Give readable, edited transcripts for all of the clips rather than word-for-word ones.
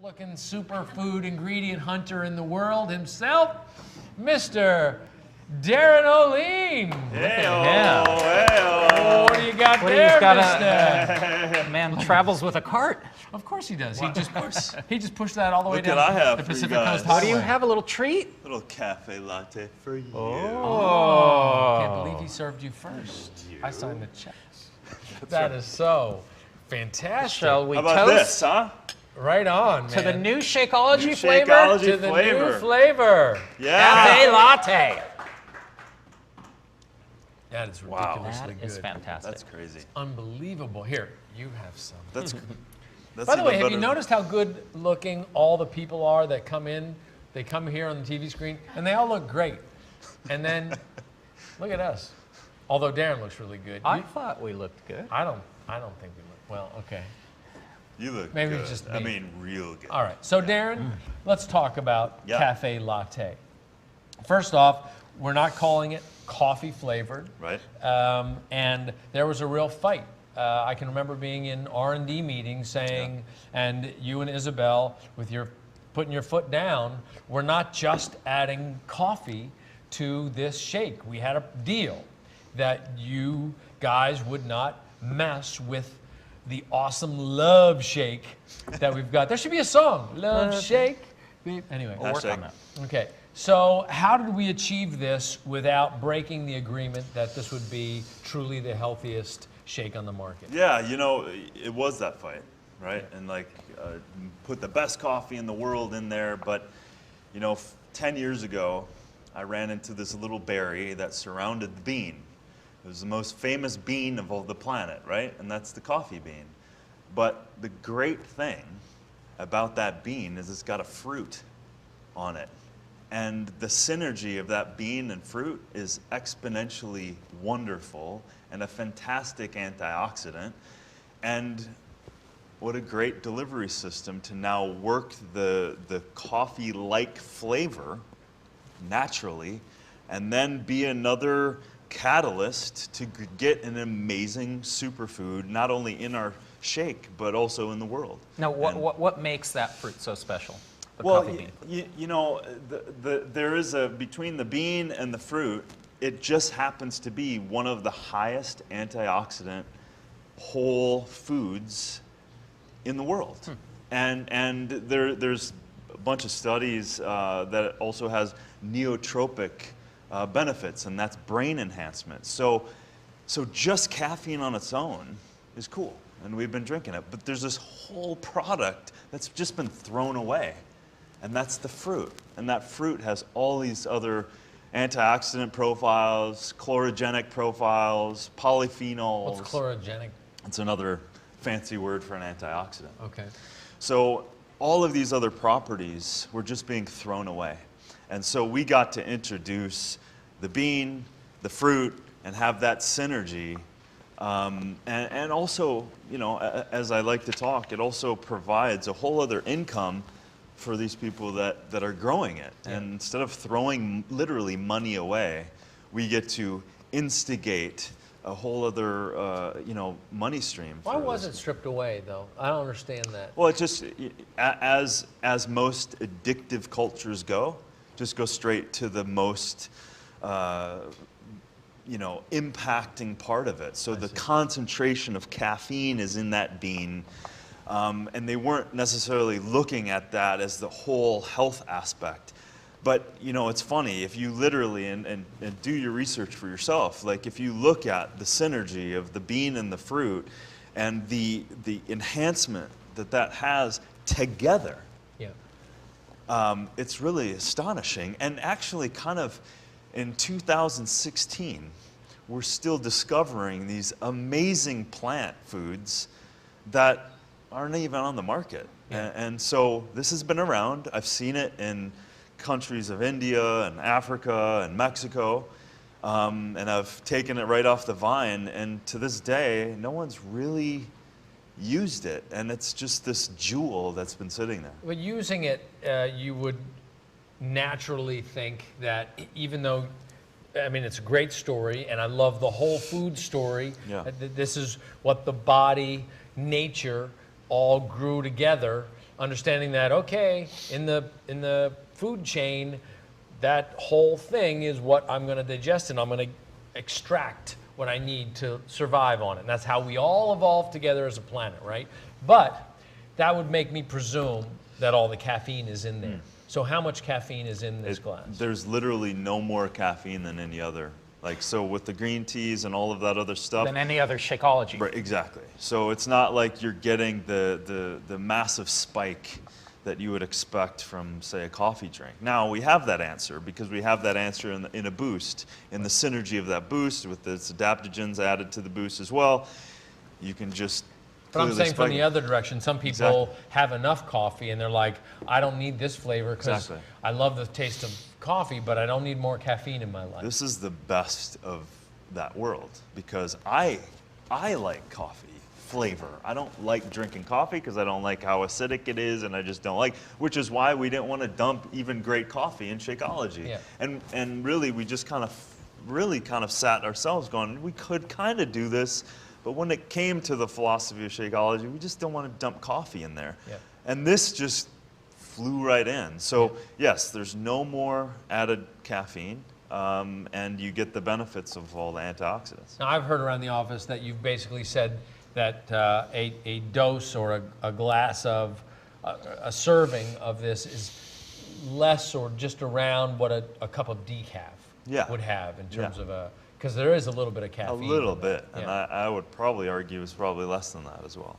looking superfood ingredient hunter in the world himself, Mr. Darren O'Lean. Hey-o. What do you got there, mister? Man travels with a cart. Of course he does. He just pushed that all the way Look down what I have the for you Pacific guys. Coast Highway. What do you have? A little treat? Little cafe latte for you. Oh, can't believe he served you first. I signed the checks. That is so fantastic. Shall we How about toast this, huh? Right on, man. to the new Shakeology New flavor? Shakeology To the flavor. new flavor. Yeah. Cafe latte. That is Wow. ridiculously That good. is fantastic. That's crazy. Unbelievable. Here, you have some. That's By the way, have even you better. noticed how good looking all the people are that come in? They come here on the TV screen, and they all look great. And then, look at us. Although Darren looks really good. I thought we looked good. I don't think we look, well, okay. You look Maybe good. it's just I me. mean, real good. All right, so Darren, let's talk about Yeah. Cafe Latte. First off, we're not calling it coffee flavored. Right. And there was a real fight. I can remember being in R&D meetings saying, and you and Isabel, with your putting your foot down, we're not just adding coffee to this shake. We had a deal that you guys would not mess with the awesome love shake that we've got. There should be a song, Love Shake. Anyway, We'll work Hashtag. on that. okay. So how did we achieve this without breaking the agreement that this would be truly the healthiest shake on the market? Yeah, you know, it was that fight, right? And like, put the best coffee in the world in there. But, you know, 10 years ago, I ran into this little berry that surrounded the bean. It was the most famous bean of all the planet, right? And that's the coffee bean. But the great thing about that bean is it's got a fruit on it. And the synergy of that bean and fruit is exponentially wonderful and a fantastic antioxidant. And what a great delivery system to now work the coffee-like flavor naturally and then be another catalyst to get an amazing superfood, not only in our shake, but also in the world. Now, what makes that fruit so special? The Well, coffee bean. you know, there is between the bean and the fruit, it just happens to be one of the highest antioxidant whole foods in the world. And there's a bunch of studies that it also has neotropic benefits, and that's brain enhancement. So just caffeine on its own is cool, and we've been drinking it. But there's this whole product that's just been thrown away, and that's the fruit. And that fruit has all these other antioxidant profiles, chlorogenic profiles, polyphenols. What's chlorogenic? It's another fancy word for an antioxidant. Okay. So all of these other properties were just being thrown away. And so we got to introduce the bean, the fruit, and have that synergy. And also, you know, as I like to talk, it also provides a whole other income for these people that are growing it. Yeah. And instead of throwing literally money away, we get to instigate a whole other, you know, money stream. Why for was this. it stripped away, though? I don't understand that. Well, it just, as most addictive cultures go, just go straight to the most, you know, impacting part of it. So the concentration of caffeine is in that bean, and they weren't necessarily looking at that as the whole health aspect. But, you know, it's funny, if you literally, and do your research for yourself, like if you look at the synergy of the bean and the fruit and the enhancement that has together, it's really astonishing. And actually kind of in 2016, we're still discovering these amazing plant foods that aren't even on the market. Yeah. And so this has been around. I've seen it in countries of India and Africa and Mexico, and I've taken it right off the vine, and to this day, no one's really used it, and it's just this jewel that's been sitting there. But using it, you would naturally think that even though, I mean, it's a great story, and I love the whole food story. Yeah. This is what the body, nature, all grew together. understanding that, okay, in the food chain, that whole thing is what I'm going to digest and I'm going to extract what I need to survive on it. And that's how we all evolved together as a planet, right? But that would make me presume that all the caffeine is in there. So how much caffeine is in this glass? There's literally no more caffeine than any other. Like, so with the green teas and all of that other stuff. Than any other Shakeology. Right, exactly. So it's not like you're getting the massive spike that you would expect from, say, a coffee drink. Now, we have that answer because we have that answer in a boost, in the synergy of that boost with its adaptogens added to the boost as well. You can just But I'm clearly saying from spike the it. other direction, some people Exactly. have enough coffee and they're like, I don't need this flavor because Exactly. I love the taste of coffee, but I don't need more caffeine in my life. This is the best of that world because I like coffee flavor. I don't like drinking coffee because I don't like how acidic it is and I just don't like, which is why we didn't want to dump even great coffee in Shakeology. Yeah. And really we just kind of sat ourselves going, we could kind of do this, but when it came to the philosophy of Shakeology, we just don't want to dump coffee in there. Yeah. And this just flew right in. So yes, there's no more added caffeine. And you get the benefits of all the antioxidants. Now, I've heard around the office that you've basically said that a dose or a glass of, a serving of this is less or just around what a cup of decaf would have in terms of because there is a little bit of A caffeine. little in bit, that. and I would probably argue it's probably less than that as well.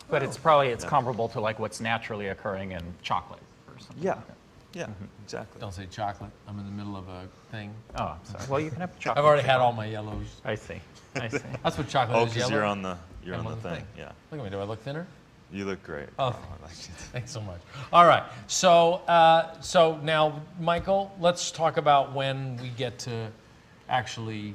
But it's probably comparable to like what's naturally occurring in chocolate or something. Yeah, like that. yeah, exactly. Don't say chocolate. I'm in the middle of a thing. Oh, I'm sorry. Well, you can have chocolate. I've already had all my yellows. I see. I see. That's what chocolate Oh, is, because yellow. you're on the I'm thing. Yeah, Look at me. Do I look thinner? you look great. Oh. I like it. Thanks so much. All right. So, so now, Michael, let's talk about when we get to actually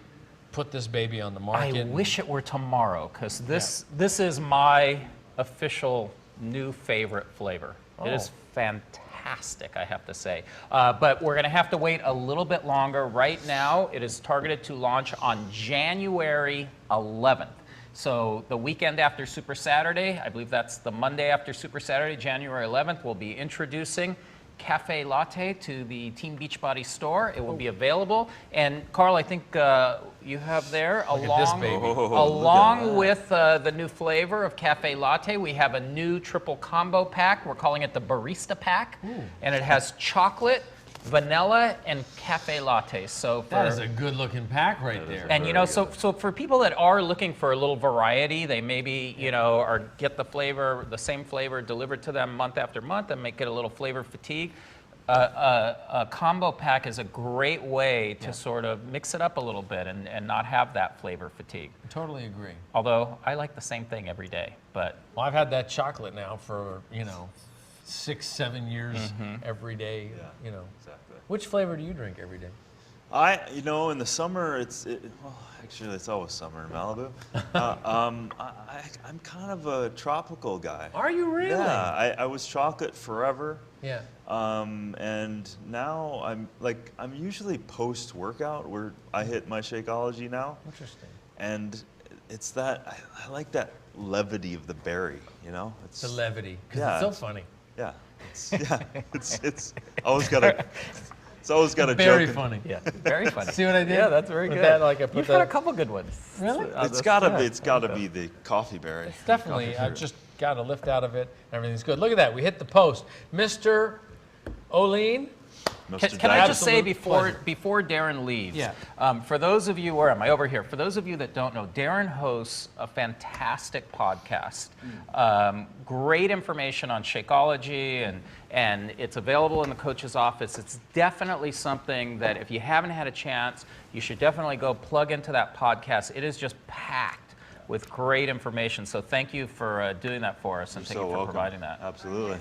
put this baby on the market. I wish it were tomorrow because this is my official new favorite flavor. It is fantastic, I have to say. But we're going to have to wait a little bit longer. Right now, it is targeted to launch on January 11th. So the weekend after Super Saturday, I believe that's the Monday after Super Saturday, January 11th, we'll be introducing Cafe Latte to the Team Beachbody store. It will be available. And Carl, I think you have there, Look at this baby. along with the new flavor of Cafe Latte, we have a new triple combo pack. We're calling it the Barista Pack. And it has chocolate, vanilla, and cafe latte. So for, That is a good-looking pack right there. and you know, so for people that are looking for a little variety, they maybe or get the flavor, the same flavor delivered to them month after month, and make it a little flavor fatigue. A combo pack is a great way to sort of mix it up a little bit and not have that flavor fatigue. I totally agree. Although I like the same thing every day, but Well, I've had that chocolate now for 6, 7 years every day. Yeah. Exactly. Which flavor do you drink every day? In the summer, well, actually, it's always summer in Malibu. I'm kind of a tropical guy. Are you really? Yeah, I was chocolate forever. Yeah. And now I'm usually post-workout where I hit my Shakeology now. Interesting. And it's that, I like that levity of the berry, It's The levity. 'Cause Yeah, it's so it's- funny. Yeah, it's always got a, it's always got a Very joke. funny. yeah, very funny. See what I did? Yeah, that's very With good. that, like, I put You've that- got a couple good ones. Really? It's gotta be the coffee berry. Definitely. I just got a lift out of it. Everything's good. Look at that. We hit the post. Mr. Olean. Mr. Can I just say Absolute before Darren leaves, Yeah. for those of you, where am I? Over here. For those of you that don't know, Darren hosts a fantastic podcast. Great information on Shakeology, and it's available in the coach's office. It's definitely something that if you haven't had a chance, you should definitely go plug into that podcast. It is just packed with great information. So thank you for doing that for us, and You're thank so you for welcome. providing that. Absolutely.